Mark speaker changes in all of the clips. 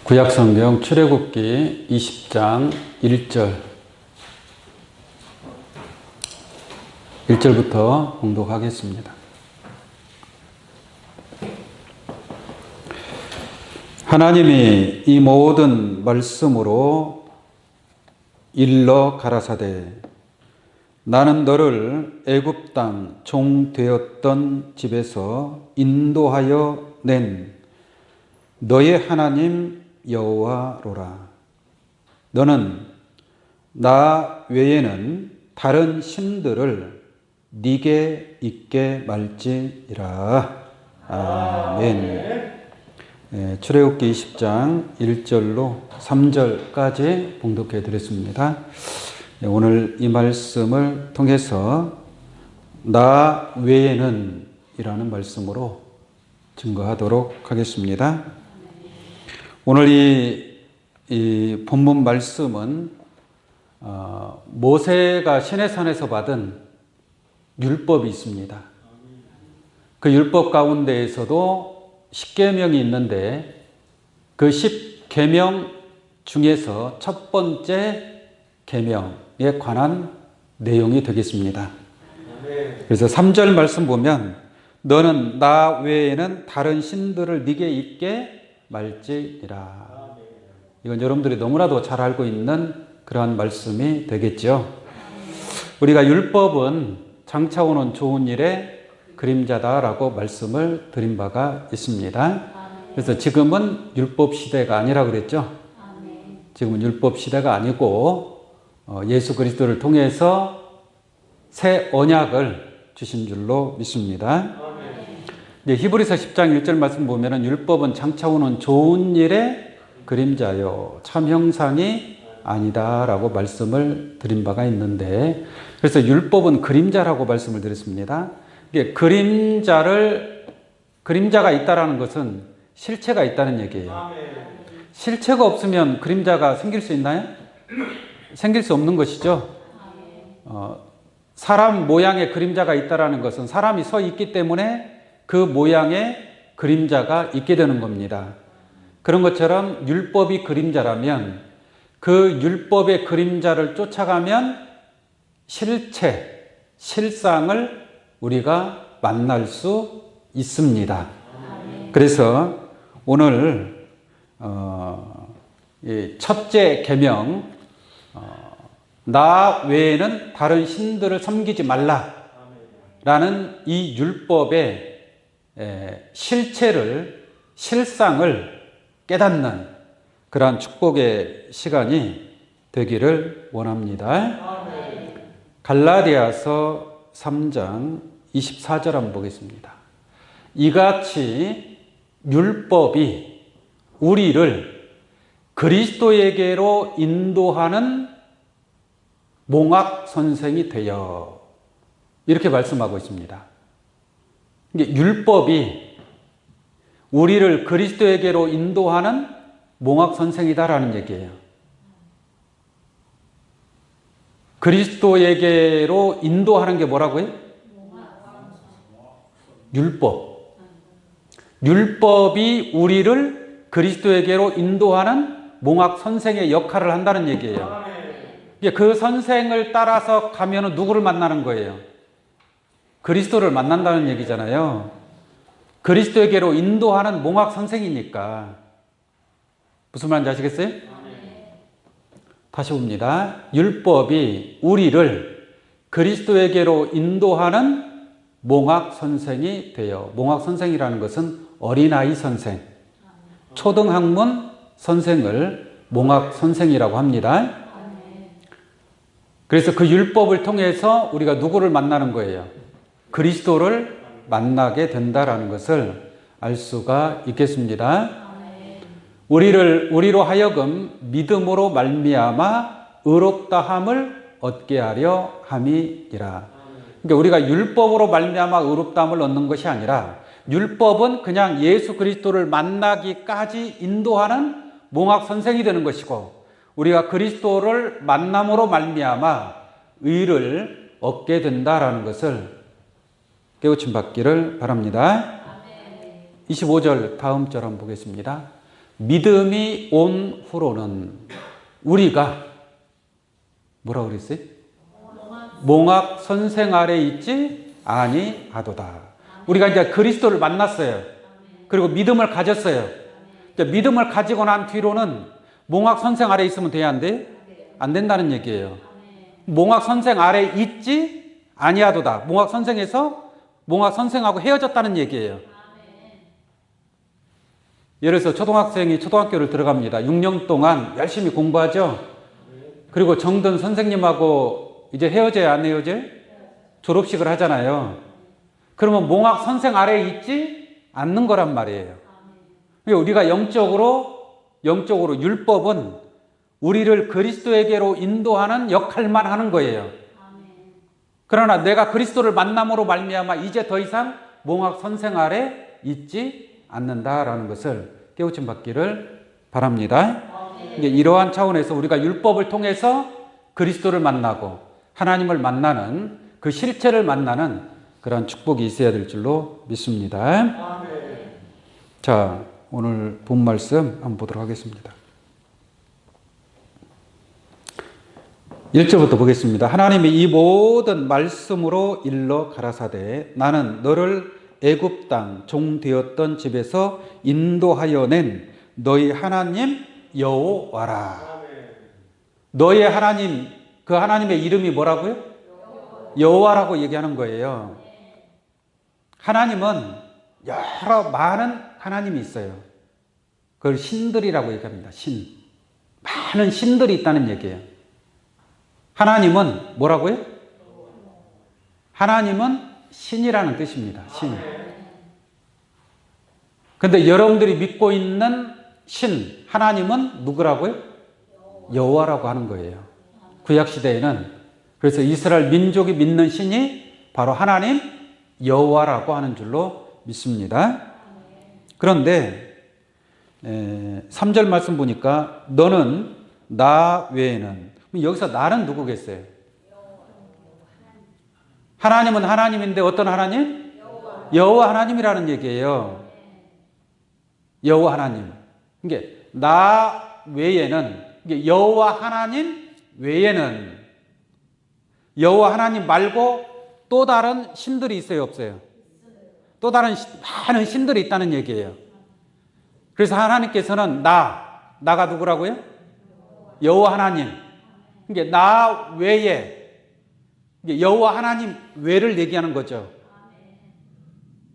Speaker 1: 구약성경 출애굽기 20장 1절부터 봉독하겠습니다. 하나님이 이 모든 말씀으로 일러 가라사대 나는 너를 애굽 땅 종 되었던 집에서 인도하여 낸 너의 하나님 여호와로라. 너는 나 외에는 다른 신들을 네게 있게 말지니라. 아멘. 출애굽기 20장 1절로 3절까지 봉독해 드렸습니다. 오늘 이 말씀을 통해서 나 외에는 이라는 말씀으로 증거하도록 하겠습니다. 오늘 이 본문 말씀은 모세가 시내산에서 받은 율법이 있습니다. 그 율법 가운데에서도 10계명이 있는데 그 10계명 중에서 첫 번째 계명에 관한 내용이 되겠습니다. 그래서 3절 말씀 보면 너는 나 외에는 다른 신들을 네게 있게 말지니라. 이건 여러분들이 너무나도 잘 알고 있는 그러한 말씀이 되겠죠. 우리가 율법은 장차 오는 좋은 일의 그림자다라고 말씀을 드린 바가 있습니다. 그래서 지금은 율법 시대가 아니라 그랬죠. 지금은 율법 시대가 아니고 예수 그리스도를 통해서 새 언약을 주신 줄로 믿습니다. 히브리서 10장 1절 말씀 보면은 율법은 장차 오는 좋은 일의 그림자요 참 형상이 아니다라고 말씀을 드린 바가 있는데, 그래서 율법은 그림자라고 말씀을 드렸습니다. 이게 그림자가 있다라는 것은 실체가 있다는 얘기예요. 실체가 없으면 그림자가 생길 수 있나요? 생길 수 없는 것이죠. 사람 모양의 그림자가 있다라는 것은 사람이 서 있기 때문에 그 모양의 그림자가 있게 되는 겁니다. 그런 것처럼 율법이 그림자라면 그 율법의 그림자를 쫓아가면 실체, 실상을 우리가 만날 수 있습니다. 그래서 오늘 첫째 계명 나 외에는 다른 신들을 섬기지 말라라는 이 율법의 실체를, 실상을 깨닫는 그러한 축복의 시간이 되기를 원합니다. 갈라디아서 3장 24절 한번 보겠습니다. 이같이 율법이 우리를 그리스도에게로 인도하는 몽학 선생이 되어, 이렇게 말씀하고 있습니다. 율법이 우리를 그리스도에게로 인도하는 몽학 선생이다라는 얘기예요. 그리스도에게로 인도하는 게 뭐라고요? 율법. 율법이 우리를 그리스도에게로 인도하는 몽학 선생의 역할을 한다는 얘기예요. 그 선생을 따라서 가면 누구를 만나는 거예요? 그리스도를 만난다는 얘기잖아요. 그리스도에게로 인도하는 몽학 선생이니까. 무슨 말인지 아시겠어요? 다시 봅니다. 율법이 우리를 그리스도에게로 인도하는 몽학 선생이 되어, 몽학 선생이라는 것은 어린아이 선생, 초등학문 선생을 몽학 선생이라고 합니다. 그래서 그 율법을 통해서 우리가 누구를 만나는 거예요? 그리스도를 만나게 된다라는 것을 알 수가 있겠습니다. 우리로 하여금 믿음으로 말미암아 의롭다함을 얻게 하려 함이니라. 그러니까 우리가 율법으로 말미암아 의롭다함을 얻는 것이 아니라 율법은 그냥 예수 그리스도를 만나기까지 인도하는 몽학 선생이 되는 것이고, 우리가 그리스도를 만남으로 말미암아 의를 얻게 된다라는 것을 깨우침 받기를 바랍니다. 25절 다음 절 한번 보겠습니다. 믿음이 온 후로는 우리가 뭐라고 그랬어요? 몽학 선생 아래 있지 아니하도다. 우리가 이제 그리스도를 만났어요. 그리고 믿음을 가졌어요. 이제 믿음을 가지고 난 뒤로는 몽학 선생 아래 있으면 돼야 안 돼? 안 된다는 얘기예요. 몽학 선생 아래 있지 아니하도다. 몽학 선생하고 헤어졌다는 얘기예요. 예를 들어서 초등학생이 초등학교를 들어갑니다. 6년 동안 열심히 공부하죠. 그리고 정든 선생님하고 이제 헤어져야 안 헤어져요? 졸업식을 하잖아요. 그러면 몽학 선생 아래에 있지 않는 거란 말이에요. 우리가 영적으로 율법은 우리를 그리스도에게로 인도하는 역할만 하는 거예요. 그러나 내가 그리스도를 만남으로 말미암아 이제 더 이상 몽학 선생 아래 있지 않는다라는 것을 깨우침 받기를 바랍니다. 이러한 차원에서 우리가 율법을 통해서 그리스도를 만나고 하나님을 만나는 그 실체를 만나는 그런 축복이 있어야 될 줄로 믿습니다. 자, 오늘 본 말씀 한번 보도록 하겠습니다. 1절부터 보겠습니다. 하나님이 이 모든 말씀으로 일러 가라사대 나는 너를 애굽 땅 종 되었던 집에서 인도하여 낸 너희 하나님 여호와라. 너의 하나님, 그 하나님의 이름이 뭐라고요? 여호와라고 얘기하는 거예요. 하나님은 여러 많은 하나님이 있어요. 그걸 신들이라고 얘기합니다. 신. 많은 신들이 있다는 얘기예요. 하나님은 뭐라고요? 하나님은 신이라는 뜻입니다. 신. 근데 여러분들이 믿고 있는 신, 하나님은 누구라고요? 여호와라고 하는 거예요. 구약시대에는. 그래서 이스라엘 민족이 믿는 신이 바로 하나님 여호와라고 하는 줄로 믿습니다. 그런데 3절 말씀 보니까 너는 나 외에는, 여기서 나는 누구겠어요? 하나님은 하나님인데 어떤 하나님? 여호와 하나님이라는 얘기예요. 여호와 하나님. 이게 나 외에는, 이게 여호와 하나님 외에는, 여호와 하나님 말고 또 다른 신들이 있어요, 없어요? 또 다른 많은 신들이 있다는 얘기예요. 그래서 하나님께서는 나가 누구라고요? 여호와 하나님. 이게 나 외에, 여호와 하나님 외를 얘기하는 거죠.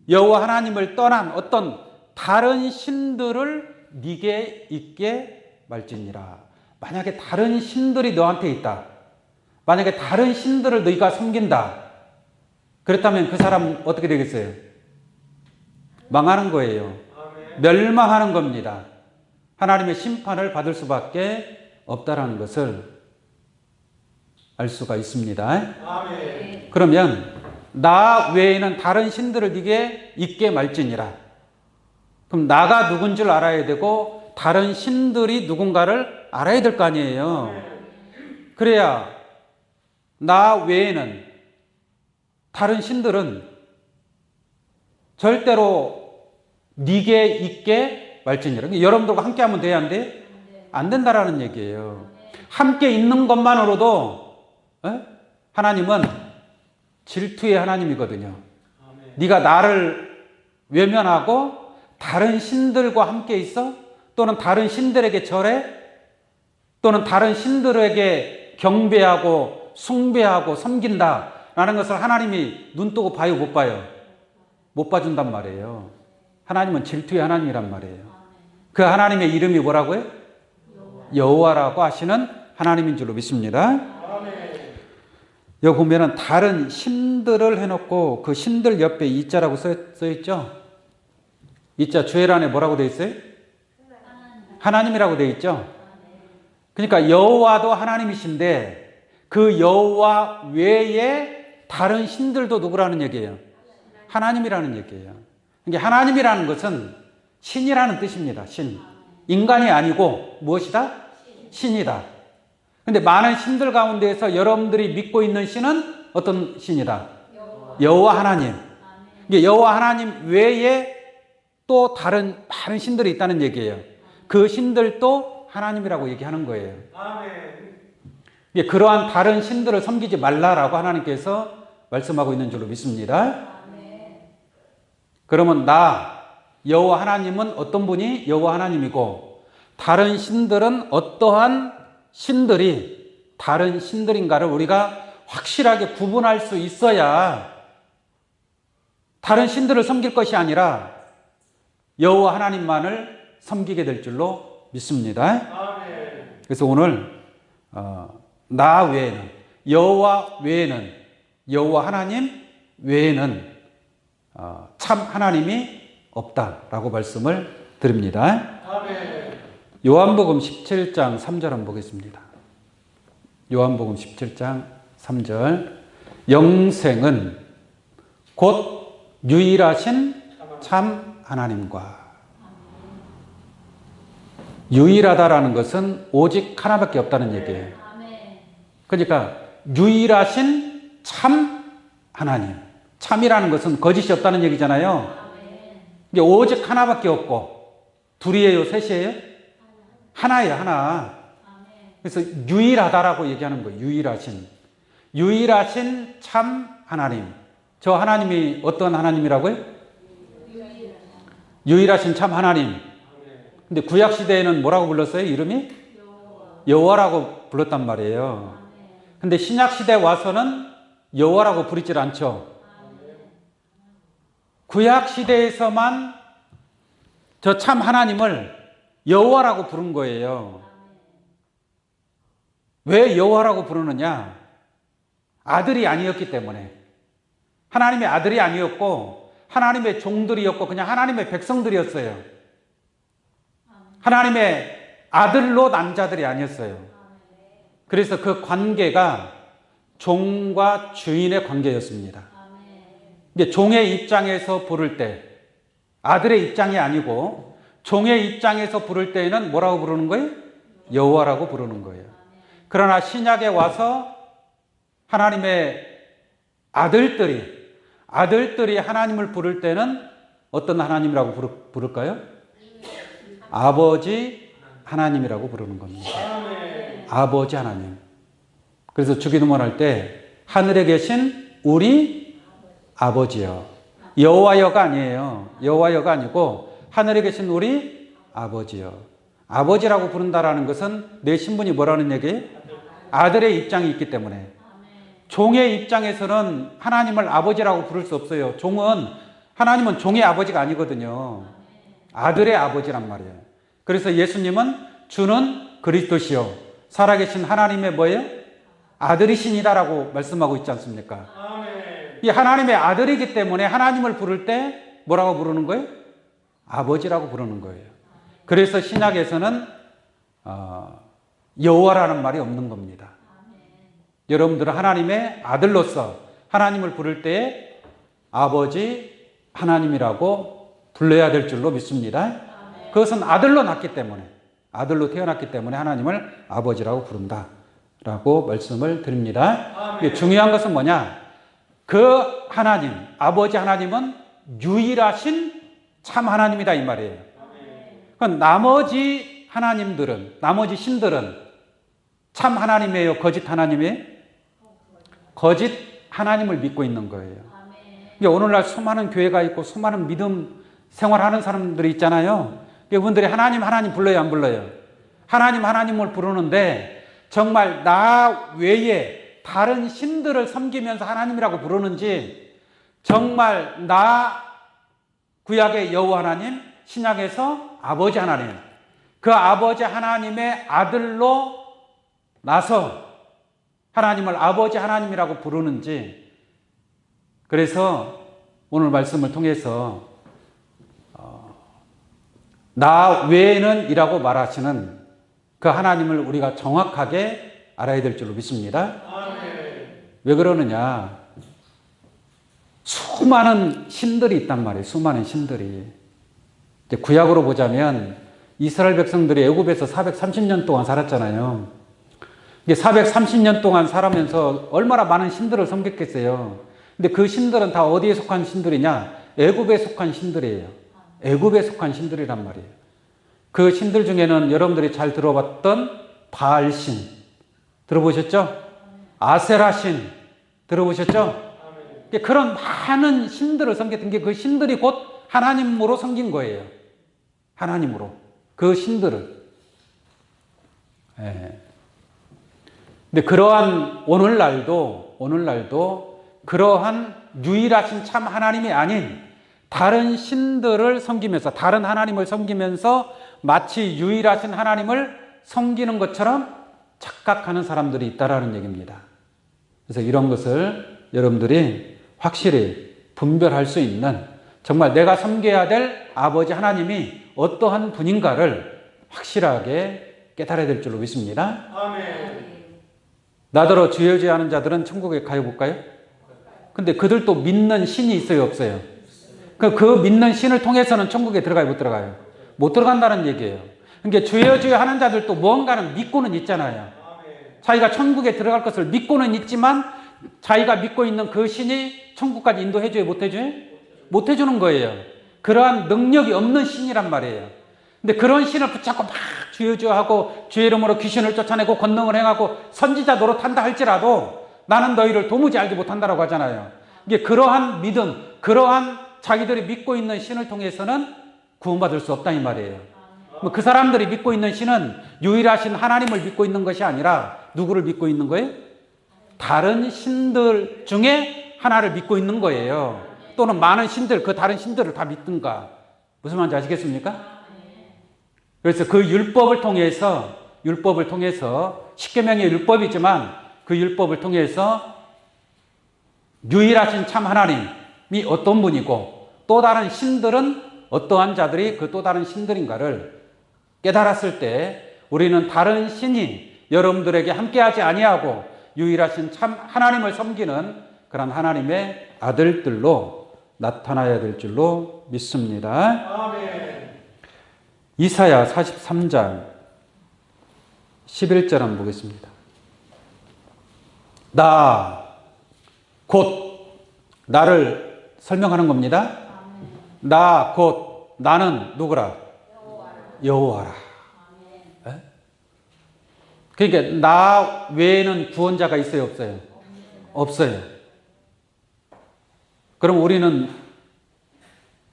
Speaker 1: 여호와 하나님을 떠난 어떤 다른 신들을 네게 있게 말지니라. 만약에 다른 신들이 너한테 있다. 만약에 다른 신들을 너희가 섬긴다. 그렇다면 그 사람 어떻게 되겠어요? 망하는 거예요. 멸망하는 겁니다. 하나님의 심판을 받을 수밖에 없다라는 것을 알 수가 있습니다. 그러면 나 외에는 다른 신들을 네게 있게 말지니라. 그럼 나가 누군 줄 알아야 되고 다른 신들이 누군가를 알아야 될 거 아니에요. 그래야 나 외에는 다른 신들은 절대로 네게 있게 말지니라. 여러분들과 함께 하면 돼야 안 돼? 안 된다라는 얘기예요. 함께 있는 것만으로도 하나님은 질투의 하나님이거든요. 네가 나를 외면하고 다른 신들과 함께 있어? 또는 다른 신들에게 절해? 또는 다른 신들에게 경배하고 숭배하고 섬긴다 라는 것을 하나님이 눈 뜨고 봐요, 못 봐요? 못 봐준단 말이에요. 하나님은 질투의 하나님이란 말이에요. 그 하나님의 이름이 뭐라고요? 여호와라고 하시는 하나님인 줄로 믿습니다. 여기 보면은 다른 신들을 해놓고 그 신들 옆에 이자라고 써 있죠? 이자 주엘 안에 뭐라고 되어 있어요? 하나님이라고 되어 있죠? 그러니까 여호와도 하나님이신데 그 여호와 외에 다른 신들도 누구라는 얘기예요? 하나님이라는 얘기예요. 그러니까 하나님이라는 것은 신이라는 뜻입니다. 신. 인간이 아니고 무엇이다? 신이다. 근데 많은 신들 가운데에서 여러분들이 믿고 있는 신은 어떤 신이다? 여호와 하나님. 여호와 하나님 외에 또 다른 많은 신들이 있다는 얘기예요. 그 신들도 하나님이라고 얘기하는 거예요. 그러한 다른 신들을 섬기지 말라라고 하나님께서 말씀하고 있는 줄로 믿습니다. 그러면 나 여호와 하나님은 어떤 분이 여호와 하나님이고 다른 신들은 어떠한 신들이 다른 신들인가를 우리가 확실하게 구분할 수 있어야 다른 신들을 섬길 것이 아니라 여호와 하나님만을 섬기게 될 줄로 믿습니다. 그래서 오늘 나 외에는 여호와 외에는 여호와 하나님 외에는 참 하나님이 없다라고 말씀을 드립니다. 요한복음 17장 3절 한번 보겠습니다. 요한복음 17장 3절 영생은 곧 유일하신 참 하나님과 유일하다라는 것은 오직 하나밖에 없다는 얘기예요. 그러니까 유일하신 참 하나님. 참이라는 것은 거짓이 없다는 얘기잖아요. 이게 오직 하나밖에 없고 둘이에요, 셋이에요? 하나예요, 하나. 그래서 유일하다라고 얘기하는 거예요. 유일하신 참 하나님. 저 하나님이 어떤 하나님이라고요? 유일하신 참 하나님. 근데 구약 시대에는 뭐라고 불렀어요? 이름이? 여호와라고 불렀단 말이에요. 근데 신약 시대에 와서는 여호와라고 부르질 않죠. 구약 시대에서만 저 참 하나님을 여호와라고 부른 거예요. 왜 여호와라고 부르느냐? 아들이 아니었기 때문에. 하나님의 아들이 아니었고 하나님의 종들이었고 그냥 하나님의 백성들이었어요. 하나님의 아들로 난 자들이 아니었어요. 그래서 그 관계가 종과 주인의 관계였습니다. 근데 종의 입장에서 부를 때 아들의 입장이 아니고 종의 입장에서 부를 때에는 뭐라고 부르는 거예요? 여호와라고 부르는 거예요. 그러나 신약에 와서 하나님의 아들들이 하나님을 부를 때는 어떤 하나님이라고 부를까요? 아버지 하나님이라고 부르는 겁니다. 아버지 하나님. 그래서 주기도문 할 때 하늘에 계신 우리 아버지요. 여호와여가 아니에요. 여호와여가 아니고 하늘에 계신 우리 아버지요. 아버지라고 부른다라는 것은 내 신분이 뭐라는 얘기예요? 아들의 입장이 있기 때문에. 종의 입장에서는 하나님을 아버지라고 부를 수 없어요. 하나님은 종의 아버지가 아니거든요. 아들의 아버지란 말이에요. 그래서 예수님은 주는 그리스도시요 살아계신 하나님의 뭐예요? 아들이시니다라고 말씀하고 있지 않습니까? 이 하나님의 아들이기 때문에 하나님을 부를 때 뭐라고 부르는 거예요? 아버지라고 부르는 거예요. 그래서 신약에서는 여호와라는 말이 없는 겁니다. 여러분들은 하나님의 아들로서 하나님을 부를 때에 아버지 하나님이라고 불러야 될 줄로 믿습니다. 그것은 아들로 낳기 때문에 아들로 태어났기 때문에 하나님을 아버지라고 부른다라고 말씀을 드립니다. 중요한 것은 뭐냐? 그 하나님, 아버지 하나님은 유일하신 참 하나님이다 이 말이에요. 그럼 나머지 하나님들은, 나머지 신들은 참 하나님이에요? 거짓 하나님이에요? 거짓 하나님을 믿고 있는 거예요. 오늘날 수많은 교회가 있고 수많은 믿음 생활하는 사람들이 있잖아요. 그분들이 하나님 불러요, 안 불러요? 하나님을 부르는데 정말 나 외에 다른 신들을 섬기면서 하나님이라고 부르는지 정말 나 구약의 여호와 하나님, 신약에서 아버지 하나님, 그 아버지 하나님의 아들로 나서 하나님을 아버지 하나님이라고 부르는지. 그래서 오늘 말씀을 통해서 나 외에는 이라고 말하시는 그 하나님을 우리가 정확하게 알아야 될 줄로 믿습니다. 왜 그러느냐? 수많은 신들이 있단 말이에요. 수많은 신들이. 이제 구약으로 보자면 이스라엘 백성들이 애굽에서 430년 동안 살았잖아요. 이게 430년 동안 살아면서 얼마나 많은 신들을 섬겼겠어요. 근데 그 신들은 다 어디에 속한 신들이냐? 애굽에 속한 신들이에요. 애굽에 속한 신들이란 말이에요. 그 신들 중에는 여러분들이 잘 들어봤던 바알신 들어보셨죠? 아세라신 들어보셨죠? 그런 많은 신들을 섬겼던 게 그 신들이 곧 하나님으로 섬긴 거예요. 하나님으로. 그 신들을. 예. 근데 그러한 오늘날도 그러한 유일하신 참 하나님이 아닌 다른 신들을 섬기면서, 다른 하나님을 섬기면서 마치 유일하신 하나님을 섬기는 것처럼 착각하는 사람들이 있다라는 얘기입니다. 그래서 이런 것을 여러분들이 확실히 분별할 수 있는, 정말 내가 섬겨야 될 아버지 하나님이 어떠한 분인가를 확실하게 깨달아야 될 줄로 믿습니다.
Speaker 2: 아멘.
Speaker 1: 나더러 주여주여하는 자들은 천국에 가요 못 가요? 근데 그들도 믿는 신이 있어요 없어요? 그 믿는 신을 통해서는 천국에 들어가요 못 들어가요? 못 들어간다는 얘기예요. 그러니까 주여주여하는 자들도 무언가는 믿고는 있잖아요. 자기가 천국에 들어갈 것을 믿고는 있지만 자기가 믿고 있는 그 신이 천국까지 인도해줘요 못 해줘요? 못 해주는 거예요. 그러한 능력이 없는 신이란 말이에요. 근데 그런 신을 붙잡고 막 주여주여하고 주의 이름으로 귀신을 쫓아내고 권능을 행하고 선지자 노릇한다 할지라도 나는 너희를 도무지 알지 못한다라고 하잖아요. 이게 그러한 믿음, 그러한 자기들이 믿고 있는 신을 통해서는 구원받을 수 없다 이 말이에요. 그 사람들이 믿고 있는 신은 유일하신 하나님을 믿고 있는 것이 아니라 누구를 믿고 있는 거예요? 다른 신들 중에 하나를 믿고 있는 거예요. 또는 많은 신들, 그 다른 신들을 다 믿든가. 무슨 말인지 아시겠습니까? 그래서 그 율법을 통해서 십계명의 율법이지만 그 율법을 통해서 유일하신 참 하나님이 어떤 분이고 또 다른 신들은 어떠한 자들이 그 또 다른 신들인가를 깨달았을 때 우리는 다른 신이 여러분들에게 함께하지 아니하고 유일하신 참 하나님을 섬기는 그런 하나님의 아들들로 나타나야 될 줄로 믿습니다.
Speaker 2: 아멘.
Speaker 1: 이사야 43장 11절 한번 보겠습니다. 나 곧 나를 설명하는 겁니다. 나 곧 나는 누구라? 여호와라. 그러니까 나 외에는 구원자가 있어요 없어요? 없어요. 그럼 우리는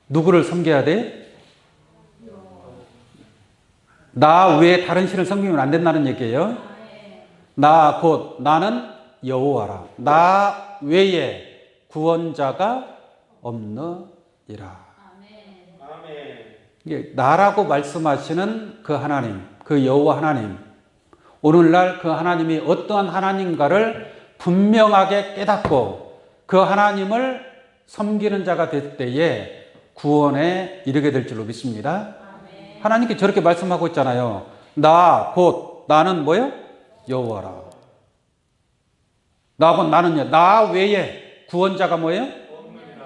Speaker 1: 누구를 섬겨야 돼? 나 외에 다른 신을 섬기면 안 된다는 얘기예요. 나 곧 나는 여호와라. 나 외에 구원자가 없느니라. 이게 나라고 말씀하시는 그 하나님, 그 여호와 하나님, 오늘날 그 하나님이 어떠한 하나님가를 분명하게 깨닫고 그 하나님을 섬기는 자가 될 때에 구원에 이르게 될 줄로 믿습니다. 하나님께 저렇게 말씀하고 있잖아요. 나 곧 나는 뭐요? 여호와라. 나 곧 나는요. 나 외에 구원자가 뭐예요?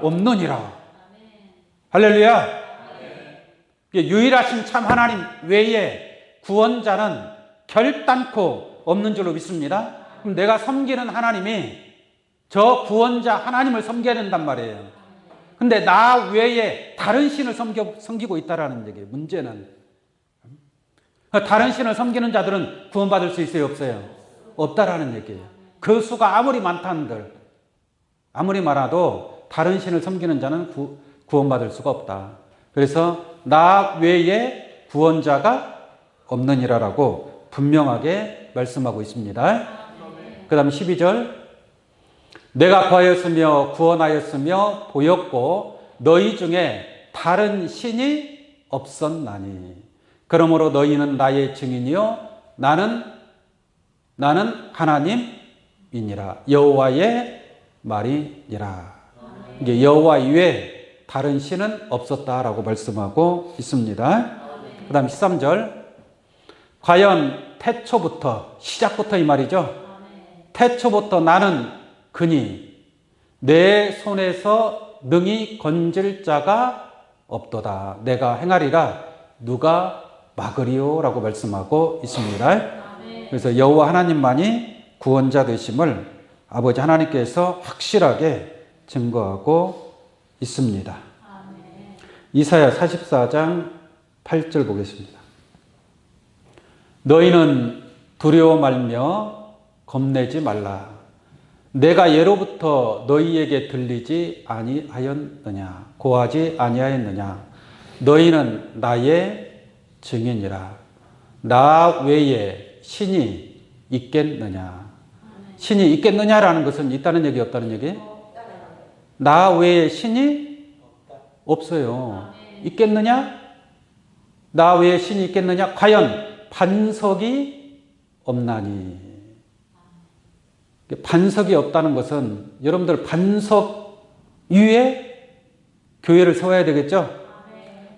Speaker 1: 없느니라. 할렐루야. 유일하신 참 하나님 외에 구원자는 결단코 없는 줄로 믿습니다. 그럼 내가 섬기는 하나님이 저 구원자 하나님을 섬겨야 된단 말이에요. 근데 나 외에 다른 신을 섬기고 있다라는 얘기예요. 문제는 다른 신을 섬기는 자들은 구원받을 수 있어요 없어요? 없다라는 얘기예요. 그 수가 아무리 많다는들 아무리 많아도 다른 신을 섬기는 자는 구원받을 수가 없다. 그래서 나 외에 구원자가 없느니라라고 분명하게 말씀하고 있습니다. 그 다음 12절 내가 구하였으며 구원하였으며 보였고 너희 중에 다른 신이 없었나니 그러므로 너희는 나의 증인이요 나는 하나님이니라. 여호와의 말이니라. 이게 여호와 이외에 다른 신은 없었다라고 말씀하고 있습니다. 그 다음 13절 과연 태초부터 시작부터 이 말이죠. 태초부터 나는 그니 내 손에서 능히 건질 자가 없도다. 내가 행하리라 누가 막으리요 라고 말씀하고 있습니다. 그래서 여호와 하나님만이 구원자 되심을 아버지 하나님께서 확실하게 증거하고 있습니다. 이사야 44장 8절 보겠습니다. 너희는 두려워 말며 겁내지 말라. 내가 예로부터 너희에게 들리지 아니하였느냐? 고하지 아니하였느냐? 너희는 나의 증인이라. 나 외에 신이 있겠느냐? 신이 있겠느냐라는 것은 있다는 얘기, 없다는 얘기? 나 외에 신이 없어요. 있겠느냐? 나 외에 신이 있겠느냐? 과연 반석이 없나니. 반석이 없다는 것은 여러분들 반석 위에 교회를 세워야 되겠죠?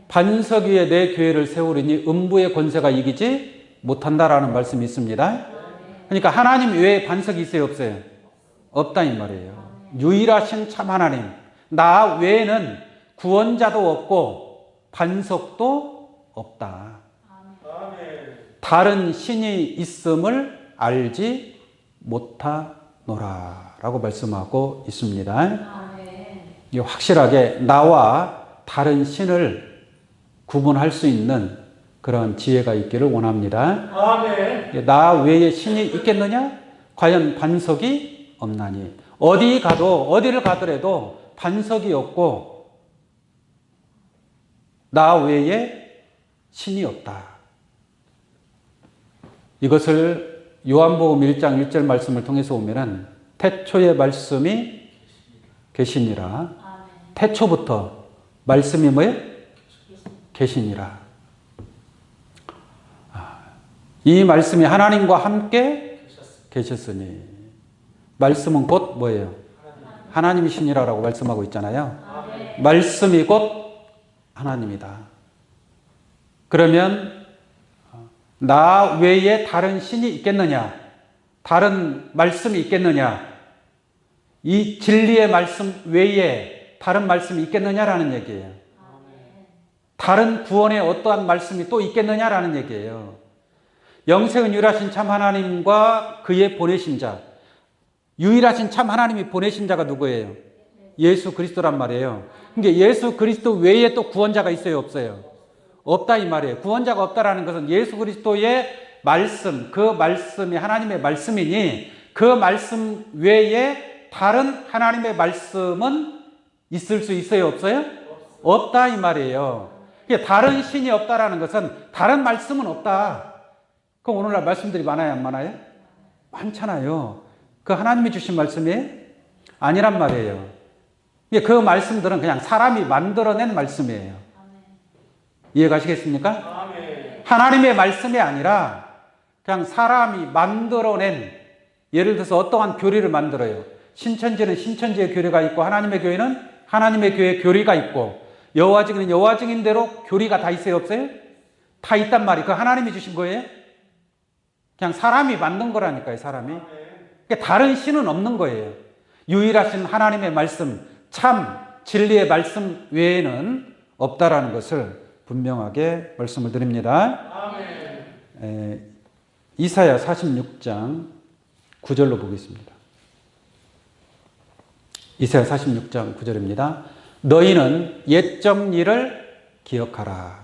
Speaker 1: 반석 위에 내 교회를 세우리니 음부의 권세가 이기지 못한다라는 말씀이 있습니다. 그러니까 하나님 외에 반석이 있어요, 없어요? 없다 이 말이에요. 유일하신 참 하나님, 나 외에는 구원자도 없고 반석도 없다. 다른 신이 있음을 알지 못하노라 라고 말씀하고 있습니다. 확실하게 나와 다른 신을 구분할 수 있는 그런 지혜가 있기를 원합니다. 아멘. 나 외에 신이 있겠느냐? 과연 반석이 없나니. 어디를 가더라도 반석이 없고 나 외에 신이 없다. 이것을 요한복음 1장 1절 말씀을 통해서 보면은 태초의 말씀이 계시니라. 태초부터 말씀이 뭐예요? 계시니라. 이 말씀이 하나님과 함께 계셨으니. 말씀은 곧 뭐예요? 하나님이시니라라고 말씀하고 있잖아요. 말씀이 곧 하나님이다. 그러면 나 외에 다른 신이 있겠느냐? 다른 말씀이 있겠느냐? 이 진리의 말씀 외에 다른 말씀이 있겠느냐라는 얘기예요. 다른 구원의 어떠한 말씀이 또 있겠느냐라는 얘기예요. 영생은 유일하신 참 하나님과 그의 보내신 자. 유일하신 참 하나님이 보내신 자가 누구예요? 예수 그리스도란 말이에요. 그러니까 예수 그리스도 외에 또 구원자가 있어요, 없어요? 없다 이 말이에요. 구원자가 없다라는 것은 예수 그리스도의 말씀, 그 말씀이 하나님의 말씀이니 그 말씀 외에 다른 하나님의 말씀은 있을 수 있어요, 없어요? 없다 이 말이에요. 다른 신이 없다라는 것은 다른 말씀은 없다. 그럼 오늘날 말씀들이 많아요, 안 많아요? 많잖아요. 그 하나님이 주신 말씀이 아니란 말이에요. 그 말씀들은 그냥 사람이 만들어낸 말씀이에요. 이해가시겠습니까? 하나님의 말씀이 아니라 그냥 사람이 만들어낸, 예를 들어서 어떠한 교리를 만들어요. 신천지는 신천지의 교리가 있고 하나님의 교회는 하나님의 교회의 교리가 있고 여호와 증인은 여호와 증인대로 교리가 다 있어요, 없어요? 다 있단 말이에요. 그 하나님이 주신 거예요. 그냥 사람이 만든 거라니까요, 사람이. 그러니까 다른 신은 없는 거예요. 유일하신 하나님의 말씀, 참 진리의 말씀 외에는 없다라는 것을 분명하게 말씀을 드립니다. 이사야 46장 9절로 보겠습니다. 이사야 46장 9절입니다. 너희는 옛적 일을 기억하라.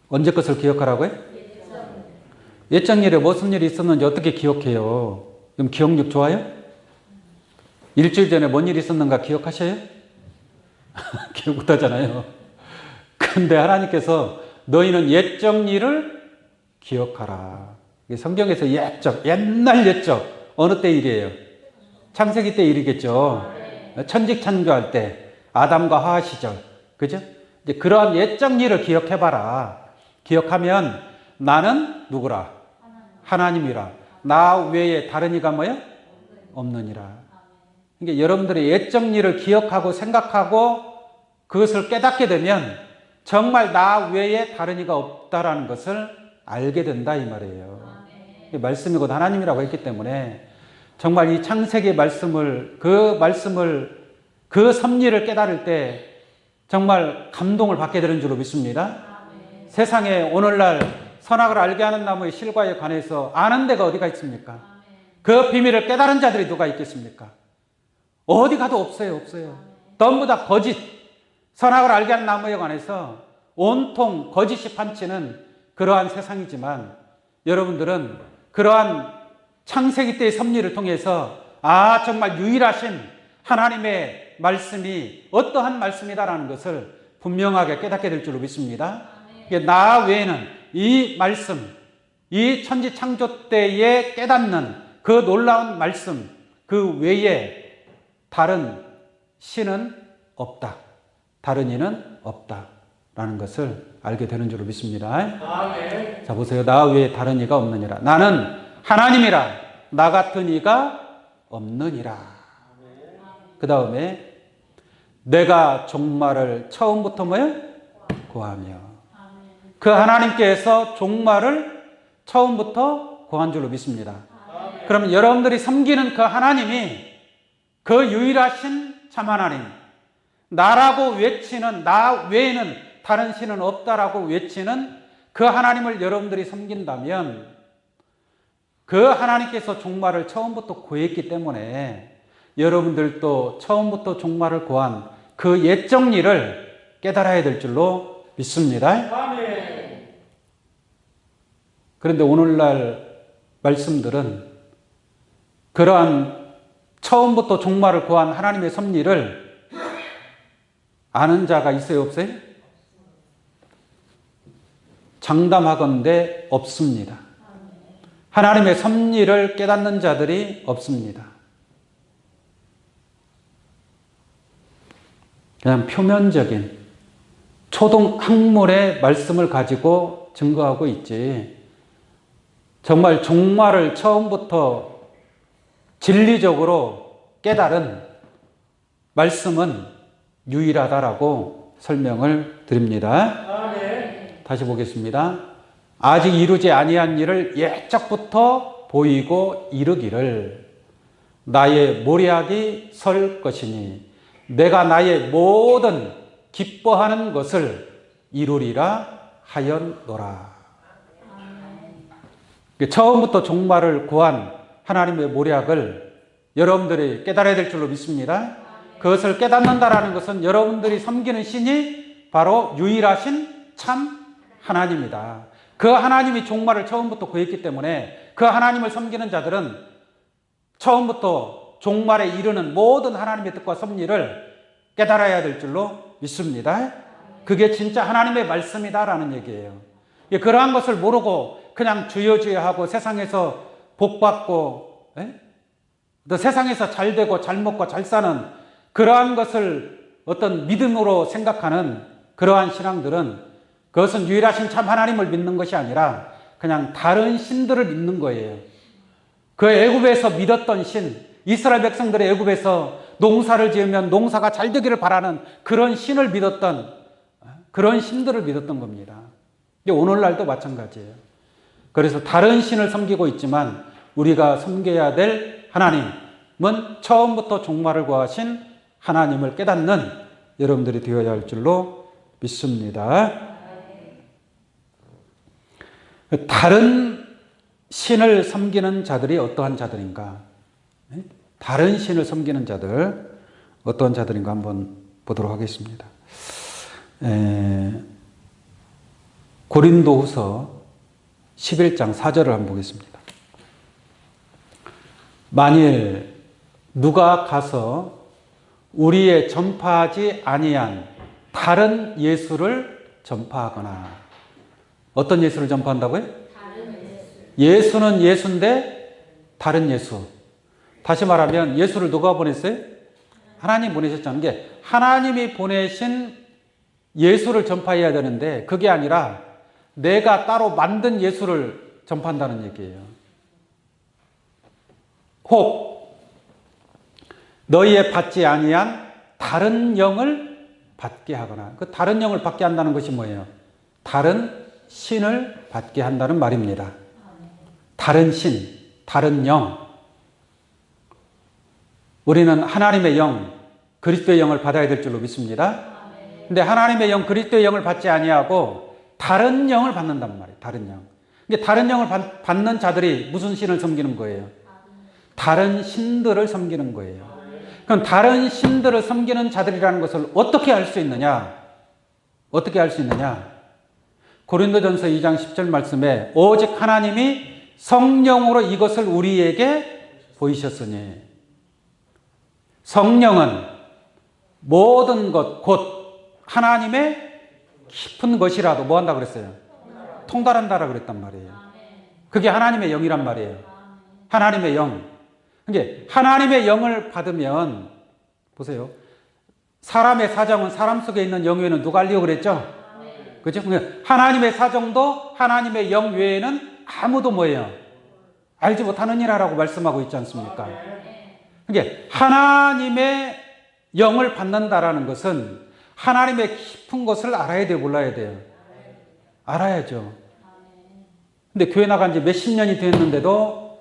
Speaker 1: 언제 것을 기억하라고요? 옛적 일에 무슨 일이 있었는지 어떻게 기억해요? 그럼 기억력 좋아요? 일주일 전에 뭔 일이 있었는가 기억하셔요? 기억 못하잖아요. 근데 하나님께서 너희는 옛적 일을 기억하라. 성경에서 옛적, 옛날 옛적, 어느 때 일이에요? 창세기 때 일이겠죠. 천직 창조할 때 아담과 하와 시절, 그죠? 이제 그러한 옛적 일을 기억해봐라. 기억하면 나는 누구라? 하나님이라. 나 외에 다른 이가 뭐야? 없느니라. 그러니까 여러분들의 옛적 일을 기억하고 생각하고 그것을 깨닫게 되면 정말 나 외에 다른 이가 없다라는 것을 알게 된다 이 말이에요. 말씀이 곧 하나님이라고 했기 때문에 정말 이 창세기의 말씀을 그 섭리를 깨달을 때 정말 감동을 받게 되는 줄로 믿습니다. 세상에 오늘날 선악을 알게 하는 나무의 실과에 관해서 아는 데가 어디가 있습니까? 그 비밀을 깨달은 자들이 누가 있겠습니까? 어디 가도 없어요. 전부 다 거짓. 선악을 알게 하는 나무에 관해서 온통 거짓이 판치는 그러한 세상이지만 여러분들은 그러한 창세기 때의 섭리를 통해서 정말 유일하신 하나님의 말씀이 어떠한 말씀이다라는 것을 분명하게 깨닫게 될 줄로 믿습니다. 나 외에는 이 말씀, 이 천지 창조 때에 깨닫는 그 놀라운 말씀, 그 외에 다른 신은 없다. 다른 이는 없다라는 것을 알게 되는 줄로 믿습니다. 자, 보세요. 나 외에 다른 이가 없느니라. 나는 하나님이라. 나 같은 이가 없느니라. 그 다음에 내가 종말을 처음부터 뭐예요? 구하며. 그 하나님께서 종말을 처음부터 구한 줄로 믿습니다. 그러면 여러분들이 섬기는 그 하나님이 그 유일하신 참 하나님, 나라고 외치는, 나 외에는 다른 신은 없다라고 외치는 그 하나님을 여러분들이 섬긴다면 그 하나님께서 종말을 처음부터 구했기 때문에 여러분들도 처음부터 종말을 구한 그 옛정리를 깨달아야 될 줄로 믿습니다. 그런데 오늘날 말씀들은 그러한 처음부터 종말을 구한 하나님의 섭리를 아는 자가 있어요, 없어요? 장담하건대 없습니다. 하나님의 섭리를 깨닫는 자들이 없습니다. 그냥 표면적인 초등학문의 말씀을 가지고 증거하고 있지, 정말 종말을 처음부터 진리적으로 깨달은 말씀은 유일하다라고 설명을 드립니다. 다시 보겠습니다. 아직 이루지 아니한 일을 옛적부터 보이고 이르기를 나의 모략이 설 것이니 내가 나의 모든 기뻐하는 것을 이루리라 하였노라. 처음부터 종말을 구한 하나님의 모략을 여러분들이 깨달아야 될 줄로 믿습니다. 그것을 깨닫는다라는 것은 여러분들이 섬기는 신이 바로 유일하신 참 하나님이다. 그 하나님이 종말을 처음부터 구했기 때문에 그 하나님을 섬기는 자들은 처음부터 종말에 이르는 모든 하나님의 뜻과 섭리를 깨달아야 될 줄로 믿습니다. 그게 진짜 하나님의 말씀이다라는 얘기예요. 그러한 것을 모르고 그냥 주여 주여 하고 세상에서 복받고 또 세상에서 잘 되고 잘 먹고 잘 사는 그러한 것을 어떤 믿음으로 생각하는 그러한 신앙들은 그것은 유일하신 참 하나님을 믿는 것이 아니라 그냥 다른 신들을 믿는 거예요. 그 애굽에서 믿었던 신, 이스라엘 백성들의 애굽에서 농사를 지으면 농사가 잘 되기를 바라는 그런 신을 믿었던, 그런 신들을 믿었던 겁니다. 오늘날도 마찬가지예요. 그래서 다른 신을 섬기고 있지만 우리가 섬겨야 될 하나님은 처음부터 종말을 구하신 하나님을 깨닫는 여러분들이 되어야 할 줄로 믿습니다. 다른 신을 섬기는 자들이 어떠한 자들인가? 다른 신을 섬기는 자들, 어떠한 자들인가 한번 보도록 하겠습니다. 고린도후서 11장 4절을 한번 보겠습니다. 만일 누가 가서 우리의 전파하지 아니한 다른 예수를 전파하거나, 어떤 예수를 전파한다고요? 예수는 예수인데 다른 예수. 다시 말하면 예수를 누가 보냈어요? 하나님 보내셨다는 게, 하나님이 보내신 예수를 전파해야 되는데 그게 아니라 내가 따로 만든 예수를 전파한다는 얘기예요. 혹 너희의 받지 아니한 다른 영을 받게 하거나, 그 다른 영을 받게 한다는 것이 뭐예요? 다른 신을 받게 한다는 말입니다. 다른 신, 다른 영. 우리는 하나님의 영, 그리스도의 영을 받아야 될 줄로 믿습니다. 근데 하나님의 영, 그리스도의 영을 받지 아니하고 다른 영을 받는단 말이에요. 다른 영. 근데 다른 영을 받는 자들이 무슨 신을 섬기는 거예요? 다른 신들을 섬기는 거예요. 그럼 다른 신들을 섬기는 자들이라는 것을 어떻게 알 수 있느냐? 어떻게 알 수 있느냐? 고린도전서 2장 10절 말씀에 오직 하나님이 성령으로 이것을 우리에게 보이셨으니, 성령은 모든 것 곧 하나님의 깊은 것이라도 뭐 한다고 그랬어요? 통달한다라고 그랬단 말이에요. 그게 하나님의 영이란 말이에요. 하나님의 영. 그게 하나님의 영을 받으면 보세요. 사람의 사정은 사람 속에 있는 영 외에는 누가 알려고 그랬죠? 그죠? 하나님의 사정도 하나님의 영 외에는 아무도 뭐예요? 알지 못하느니라라고 말씀하고 있지 않습니까? 그게 하나님의 영을 받는다라는 것은 하나님의 깊은 것을 알아야 돼요, 몰라야 돼요? 알아야죠. 근데 교회 나간 지 몇십 년이 됐는데도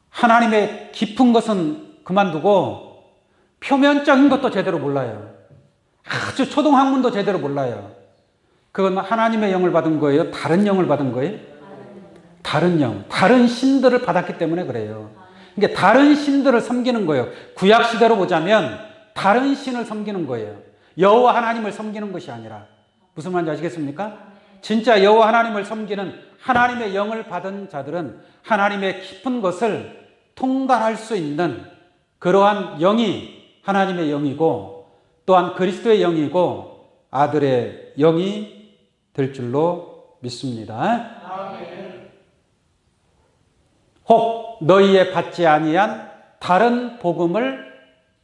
Speaker 1: 하나님의 깊은 것은 그만두고 표면적인 것도 제대로 몰라요. 아주 초등학문도 제대로 몰라요. 그건 하나님의 영을 받은 거예요? 다른 영을 받은 거예요? 다른 영, 다른 신들을 받았기 때문에 그래요. 그러니까 다른 신들을 섬기는 거예요. 구약 시대로 보자면 다른 신을 섬기는 거예요. 여호와 하나님을 섬기는 것이 아니라. 무슨 말인지 아시겠습니까? 진짜 여호와 하나님을 섬기는 하나님의 영을 받은 자들은 하나님의 깊은 것을 통달할 수 있는 그러한 영이 하나님의 영이고 또한 그리스도의 영이고 아들의 영이 될 줄로 믿습니다. 혹 너희의 받지 아니한 다른 복음을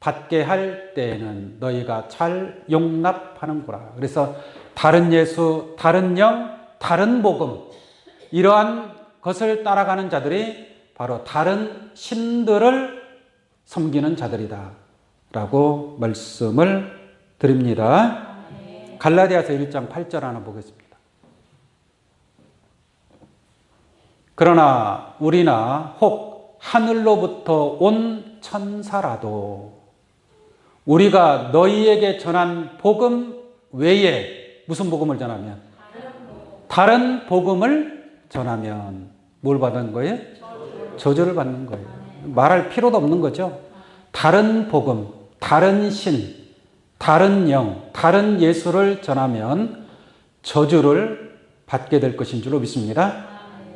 Speaker 1: 받게 할 때에는 너희가 잘 용납하는구나. 그래서 다른 예수, 다른 영, 다른 복음, 이러한 것을 따라가는 자들이 바로 다른 신들을 섬기는 자들이다 라고 말씀을 드립니다. 갈라디아서 1장 8절 하나 보겠습니다. 그러나 우리나 혹 하늘로부터 온 천사라도 우리가 너희에게 전한 복음 외에 무슨 복음을 전하면? 다른 복음을 전하면 뭘 받는 거예요? 저주를 받는 거예요. 말할 필요도 없는 거죠. 다른 복음, 다른 신, 다른 영, 다른 예수를 전하면 저주를 받게 될 것인 줄로 믿습니다.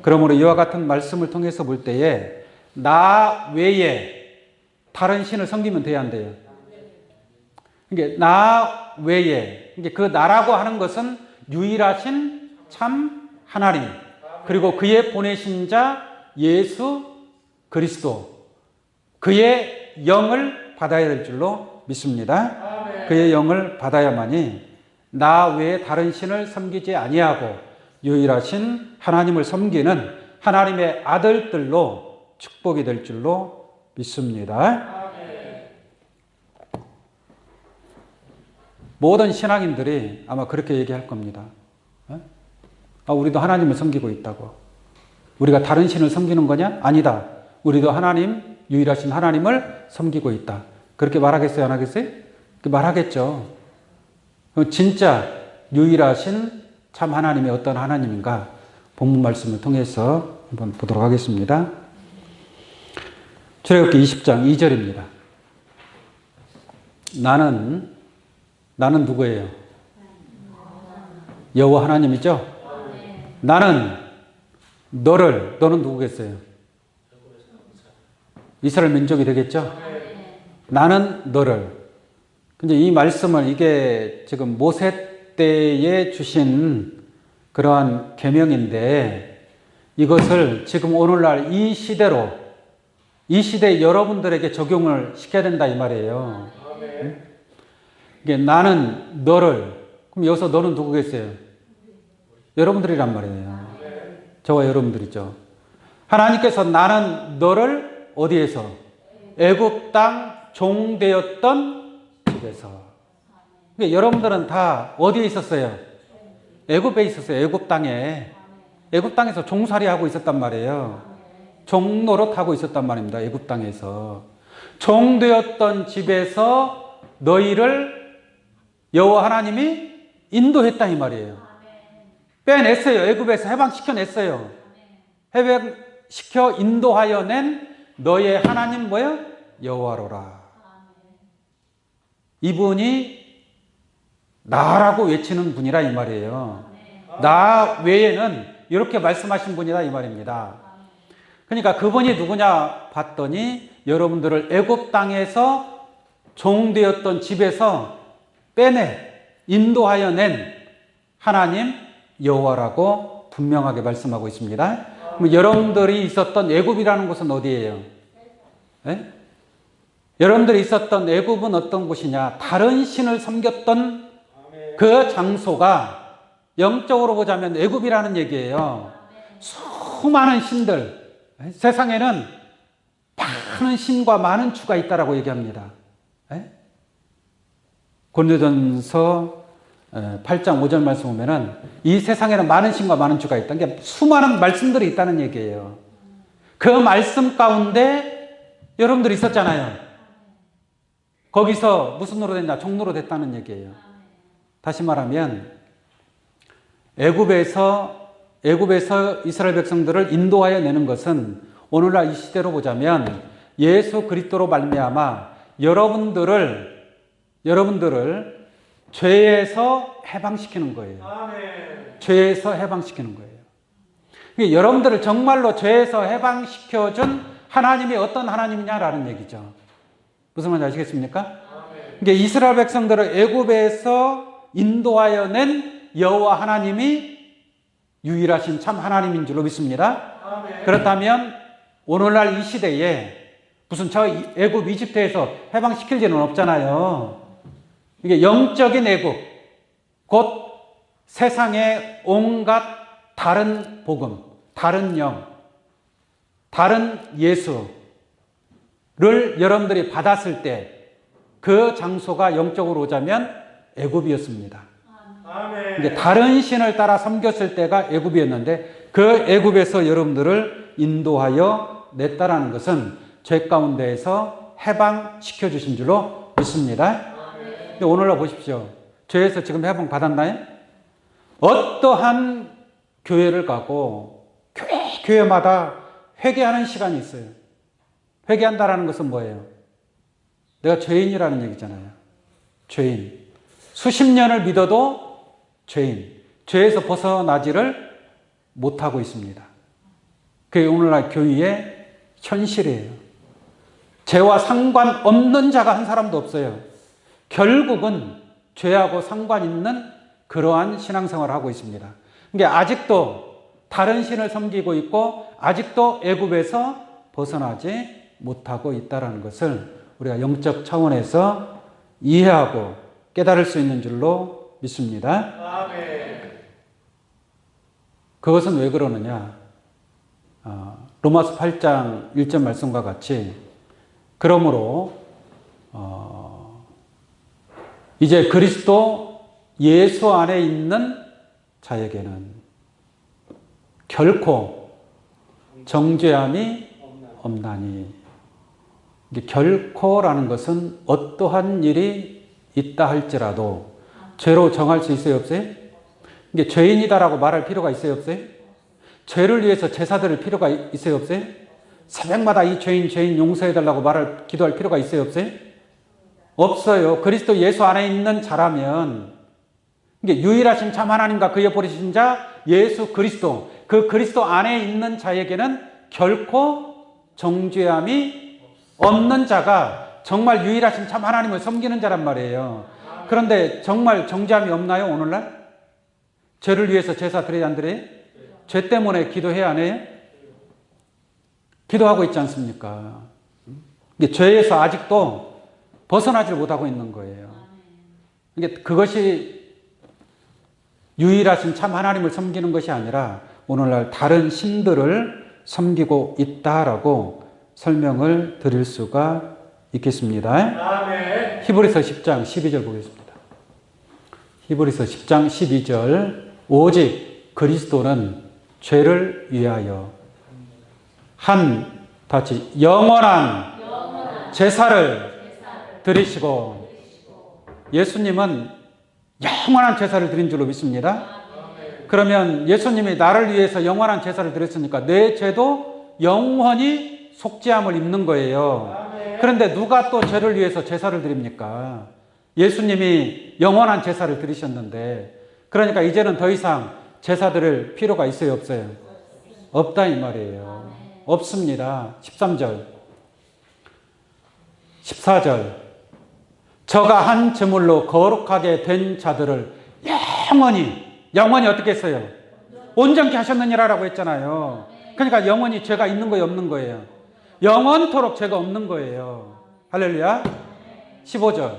Speaker 1: 그러므로 이와 같은 말씀을 통해서 볼 때에 나 외에 다른 신을 섬기면 돼야 안 돼요? 그러니까 나 외에, 그 나라고 하는 것은 유일하신 참 하나님, 그리고 그의 보내신 자 예수 그리스도, 그의 영을 받아야 될 줄로 믿습니다. 그의 영을 받아야만이 나 외에 다른 신을 섬기지 아니하고 유일하신 하나님을 섬기는 하나님의 아들들로 축복이 될 줄로 믿습니다. 모든 신앙인들이 아마 그렇게 얘기할 겁니다. 우리도 하나님을 섬기고 있다고. 우리가 다른 신을 섬기는 거냐? 아니다. 우리도 하나님, 유일하신 하나님을 섬기고 있다. 그렇게 말하겠어요? 안 하겠어요? 말하겠죠. 진짜 유일하신 참 하나님이 어떤 하나님인가 본문 말씀을 통해서 한번 보도록 하겠습니다. 출애굽기 20장 2절입니다. 나는 누구예요? 여호와 하나님이죠? 나는 너는 누구겠어요? 이스라엘 민족이 되겠죠? 나는 너를. 근데 이 말씀을 이게 지금 모세 때에 주신 그러한 계명인데 이것을 지금 오늘날 이 시대 여러분들에게 적용을 시켜야 된다 이 말이에요. 이게 나는 너를. 그럼 여기서 너는 누구겠어요? 여러분들이란 말이에요. 저와 여러분들이죠. 하나님께서 나는 너를 어디에서? 애굽 땅 종되었던 집에서. 그러니까 여러분들은 다 어디에 있었어요? 애굽에 있었어요. 애굽 땅에. 애굽 땅에서 종살이하고 있었단 말이에요. 종노릇하고 있었단 말입니다. 애굽 땅에서. 종되었던 집에서 너희를 여호와 하나님이 인도했다 이 말이에요. 빼냈어요. 애굽에서 해방시켜냈어요. 해방시켜 인도하여 낸 너의 하나님 뭐야? 여호와로라. 이분이 나라고 외치는 분이라 이 말이에요. 나 외에는 이렇게 말씀하신 분이다 이 말입니다. 그러니까 그분이 누구냐 봤더니 여러분들을 애굽 땅에서 종되었던 집에서 인도하여 낸 하나님 여호와라고 분명하게 말씀하고 있습니다. 그럼 여러분들이 있었던 애굽이라는 곳은 어디예요? 네? 여러분들이 있었던 애굽은 어떤 곳이냐? 다른 신을 섬겼던 그 장소가 영적으로 보자면 애굽이라는 얘기예요. 수많은 신들, 세상에는 많은 신과 많은 주가 있다라고 얘기합니다. 고린도전서 8장 5절 말씀 보면은 이 세상에는 많은 신과 많은 주가 있다. 그러니까 수많은 말씀들이 있다는 얘기예요. 그 말씀 가운데 여러분들이 있었잖아요. 거기서 무슨 노로 됐냐? 종로로 됐다는 얘기예요. 다시 말하면 애굽에서 이스라엘 백성들을 인도하여 내는 것은 오늘날 이 시대로 보자면 예수 그리스도로 말미암아 여러분들을 죄에서 해방시키는 거예요. 죄에서 해방시키는 거예요. 그러니까 여러분들을 정말로 죄에서 해방시켜준 하나님이 어떤 하나님이냐라는 얘기죠. 무슨 말인지 아시겠습니까? 그러니까 이스라엘 백성들을 애굽에서 인도하여 낸 여호와 하나님이 유일하신 참 하나님인 줄로 믿습니다. 그렇다면 오늘날 이 시대에 무슨 저 애굽 이집트에서 해방시킬 일은 없잖아요. 이게 영적인 애굽, 곧 세상의 온갖 다른 복음, 다른 영, 다른 예수를 여러분들이 받았을 때 그 장소가 영적으로 오자면 애굽이었습니다. 이게 다른 신을 따라 섬겼을 때가 애굽이었는데 그 애굽에서 여러분들을 인도하여 냈다라는 것은 죄 가운데에서 해방시켜 주신 줄로 믿습니다. 근데 오늘날 보십시오. 죄에서 지금 해방 받았나요? 어떠한 교회를 가고 교회마다 회개하는 시간이 있어요. 회개한다라는 것은 뭐예요? 내가 죄인이라는 얘기잖아요. 죄인. 수십 년을 믿어도 죄인. 죄에서 벗어나지를 못하고 있습니다. 그게 오늘날 교회의 현실이에요. 죄와 상관없는 자가 한 사람도 없어요. 결국은 죄하고 상관 있는 그러한 신앙생활을 하고 있습니다. 그러니까 아직도 다른 신을 섬기고 있고 아직도 애굽에서 벗어나지 못하고 있다는 것을 우리가 영적 차원에서 이해하고 깨달을 수 있는 줄로 믿습니다. 아멘. 그것은 왜 그러느냐? 로마서 8장 1절 말씀과 같이 그러므로 이제 그리스도 예수 안에 있는 자에게는 결코 정죄함이 없나니. 이게 결코라는 것은 어떠한 일이 있다 할지라도 죄로 정할 수 있어요, 없어요? 이게 죄인이다라고 말할 필요가 있어요, 없어요? 죄를 위해서 제사 드릴 필요가 있어요, 없어요? 새벽마다 이 죄인 용서해달라고 기도할 필요가 있어요, 없어요? 없어요. 그리스도 예수 안에 있는 자라면 이게 유일하신 참 하나님과 그의 보내신 자 예수 그리스도, 그 그리스도 안에 있는 자에게는 결코 정죄함이 없는 자가 정말 유일하신 참 하나님을 섬기는 자란 말이에요. 그런데 정말 정죄함이 없나요, 오늘날? 죄를 위해서 제사 드려야 안 드려요? 죄 때문에 기도해야 안 해요? 기도하고 있지 않습니까? 죄에서 아직도 벗어나질 못하고 있는 거예요. 그것이 유일하신 참 하나님을 섬기는 것이 아니라 오늘날 다른 신들을 섬기고 있다라고 설명을 드릴 수가 있겠습니다. 아멘. 히브리서 10장 12절 보겠습니다. 히브리서 10장 12절 오직 그리스도는 죄를 위하여 다시 영원한 제사를 드리시고 예수님은 영원한 제사를 드린 줄로 믿습니다. 그러면 예수님이 나를 위해서 영원한 제사를 드렸으니까 내 죄도 영원히 속죄함을 입는 거예요. 그런데 누가 또 죄를 위해서 제사를 드립니까? 예수님이 영원한 제사를 드리셨는데 그러니까 이제는 더 이상 제사 드릴 필요가 있어요, 없어요? 없다 이 말이에요. 없습니다. 13절, 14절. 저가 한 제물로 거룩하게 된 자들을 영원히 어떻게 했어요? 온전케 하셨느니라라고 했잖아요. 그러니까 영원히 죄가 있는 거예요, 없는 거예요? 영원토록 죄가 없는 거예요. 할렐루야. 15절.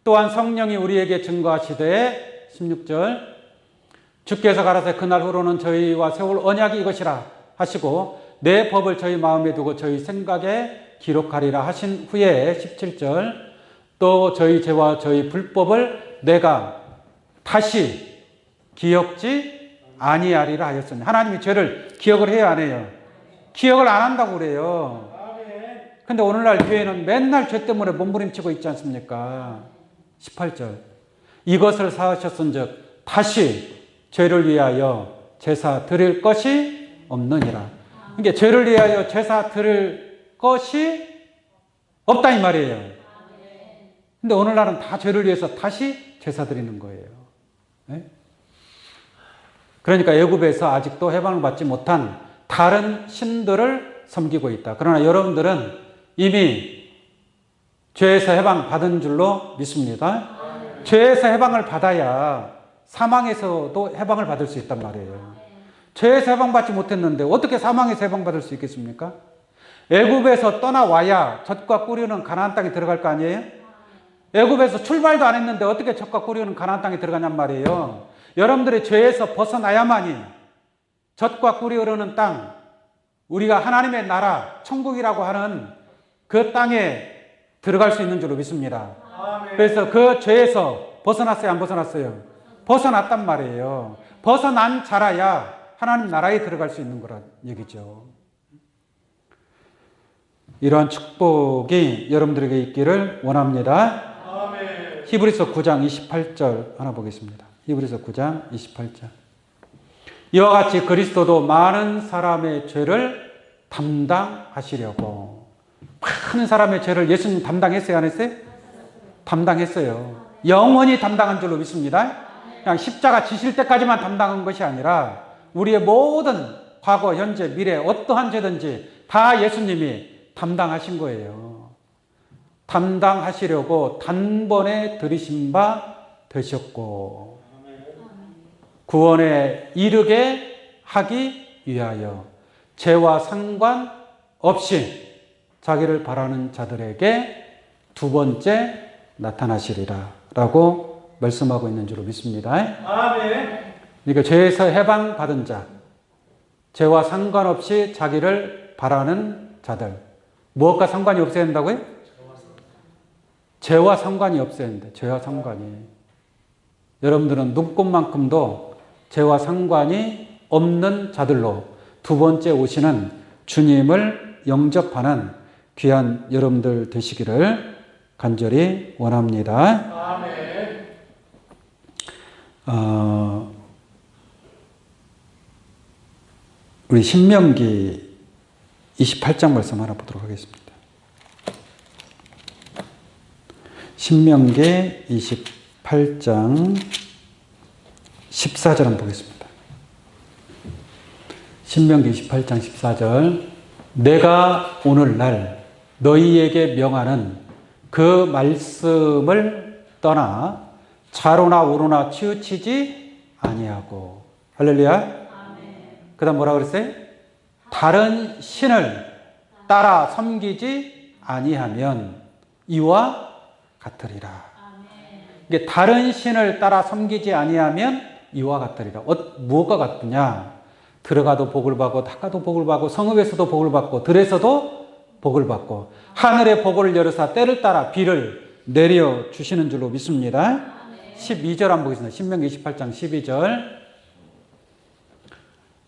Speaker 1: 또한 성령이 우리에게 증거하시되 16절. 주께서 가라사대 그날 후로는 저희와 세울 언약이 이것이라 하시고 내 법을 저희 마음에 두고 저희 생각에 기록하리라 하신 후에 17절. 또 저희 죄와 저희 불법을 내가 다시 기억지 아니하리라 하였으니 하나님이 죄를 기억을 해야 안 해요? 기억을 안 한다고 그래요. 근데 오늘날 교회는 맨날 죄 때문에 몸부림치고 있지 않습니까? 18절. 이것을 사하셨은즉 다시 죄를 위하여 제사 드릴 것이 없느니라. 그러니까 죄를 위하여 제사 드릴 것이 없다 이 말이에요. 근데 오늘날은 다 죄를 위해서 다시 제사 드리는 거예요. 네? 그러니까 애굽에서 아직도 해방을 받지 못한 다른 신들을 섬기고 있다. 그러나 여러분들은 이미 죄에서 해방 받은 줄로 믿습니다. 죄에서 해방을 받아야 사망에서도 해방을 받을 수 있단 말이에요. 죄에서 해방받지 못했는데 어떻게 사망에서 해방받을 수 있겠습니까? 애굽에서 떠나와야 젖과 꿀이 흐르는 가나안 땅에 들어갈 거 아니에요? 애굽에서 출발도 안 했는데 어떻게 젖과 꿀이 흐르는 가나안 땅에 들어가냔 말이에요. 여러분들의 죄에서 벗어나야만이 젖과 꿀이 흐르는 땅, 우리가 하나님의 나라, 천국이라고 하는 그 땅에 들어갈 수 있는 줄로 믿습니다. 그래서 그 죄에서 벗어났어요, 안 벗어났어요? 벗어났단 말이에요. 벗어난 자라야 하나님 나라에 들어갈 수 있는 거란 얘기죠. 이러한 축복이 여러분들에게 있기를 원합니다. 히브리서 9장 28절 하나 보겠습니다. 히브리서 9장 28절. 이와 같이 그리스도도 많은 사람의 죄를 담당하시려고. 많은 사람의 죄를 예수님 담당했어요, 안 했어요? 담당했어요. 영원히 담당한 줄로 믿습니다. 그냥 십자가 지실 때까지만 담당한 것이 아니라 우리의 모든 과거, 현재, 미래 어떠한 죄든지 다 예수님이 담당하신 거예요. 담당하시려고 단번에 들이신 바 되셨고 구원에 이르게 하기 위하여 죄와 상관없이 자기를 바라는 자들에게 두 번째 나타나시리라 라고 말씀하고 있는 줄로 믿습니다. 아멘. 그러니까 죄에서 해방받은 자, 죄와 상관없이 자기를 바라는 자들, 무엇과 상관이 없어야 된다고요? 죄와 상관이 없어야 된다. 죄와 상관이. 여러분들은 눈꽃만큼도 죄와 상관이 없는 자들로 두 번째 오시는 주님을 영접하는 귀한 여러분들 되시기를 간절히 원합니다. 아멘. 우리 신명기 28장 말씀 하나 보도록 하겠습니다. 신명기 28장 14절 한번 보겠습니다. 신명기 28장 14절. 내가 오늘날 너희에게 명하는 그 말씀을 떠나 좌로나 우로나 치우치지 아니하고. 할렐루야. 그 다음 뭐라 그랬어요? 다른 신을 따라 섬기지 아니하면 이와 같으리라. 이게 다른 신을 따라 섬기지 아니하면 이와 같으리라. 무엇과 같으냐? 들어가도 복을 받고 나가도 복을 받고 성읍에서도 복을 받고 들에서도 복을 받고 하늘의 복을 열으사 때를 따라 비를 내려 주시는 줄로 믿습니다. 12절 한번 보겠습니다. 신명기 28장 12절.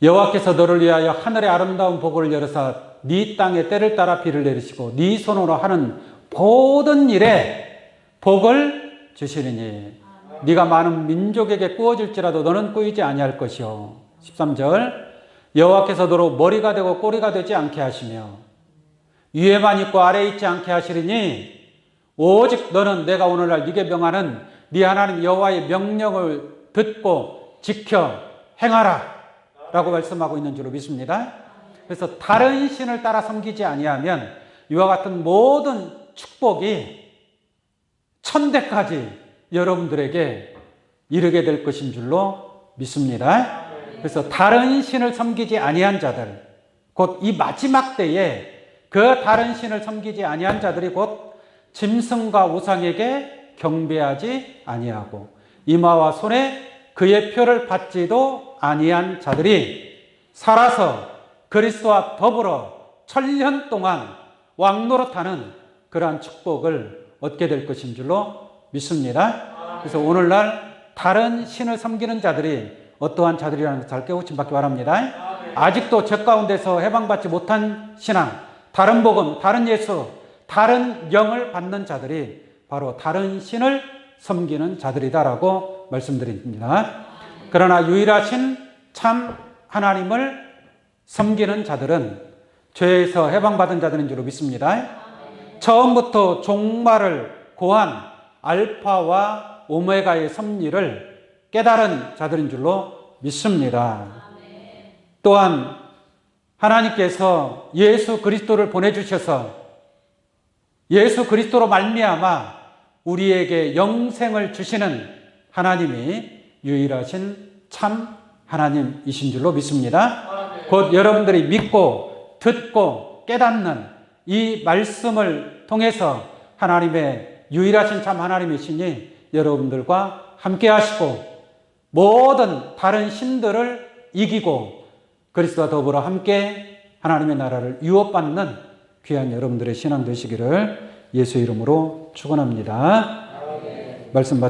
Speaker 1: 여호와께서 너를 위하여 하늘의 아름다운 복을 열으사 네 땅에 때를 따라 비를 내리시고 네 손으로 하는 모든 일에 복을 주시리니 네가 많은 민족에게 꾸어질지라도 너는 꾸이지 아니할 것이요. 13절. 여호와께서 너로 머리가 되고 꼬리가 되지 않게 하시며 위에만 있고 아래에 있지 않게 하시리니 오직 너는 내가 오늘날 네게 명하는 네 하나님 여호와의 명령을 듣고 지켜 행하라 라고 말씀하고 있는 줄로 믿습니다. 그래서 다른 신을 따라 섬기지 아니하면 이와 같은 모든 축복이 천대까지 여러분들에게 이르게 될 것인 줄로 믿습니다. 그래서 다른 신을 섬기지 아니한 자들, 곧 이 마지막 때에 그 다른 신을 섬기지 아니한 자들이 곧 짐승과 우상에게 경배하지 아니하고 이마와 손에 그의 표를 받지도 아니한 자들이 살아서 그리스도와 더불어 천년 동안 왕노릇하는 그러한 축복을 얻게 될 것인 줄로 믿습니다. 그래서 오늘날 다른 신을 섬기는 자들이 어떠한 자들이라는 것을 잘 깨우침 받기 바랍니다. 아직도 저 가운데서 해방받지 못한 신앙, 다른 복음, 다른 예수, 다른 영을 받는 자들이 바로 다른 신을 섬기는 자들이다라고 말씀드립니다. 그러나 유일하신 참 하나님을 섬기는 자들은 죄에서 해방받은 자들인 줄로 믿습니다. 처음부터 종말을 고한 알파와 오메가의 섭리를 깨달은 자들인 줄로 믿습니다. 또한 하나님께서 예수 그리스도를 보내주셔서 예수 그리스도로 말미암아 우리에게 영생을 주시는 하나님이 유일하신 참 하나님이신 줄로 믿습니다. 곧 여러분들이 믿고 듣고 깨닫는 이 말씀을 통해서 하나님의 유일하신 참 하나님이시니 여러분들과 함께 하시고 모든 다른 신들을 이기고 그리스도와 더불어 함께 하나님의 나라를 유업받는 귀한 여러분들의 신앙 되시기를 예수 이름으로 축원합니다. 말씀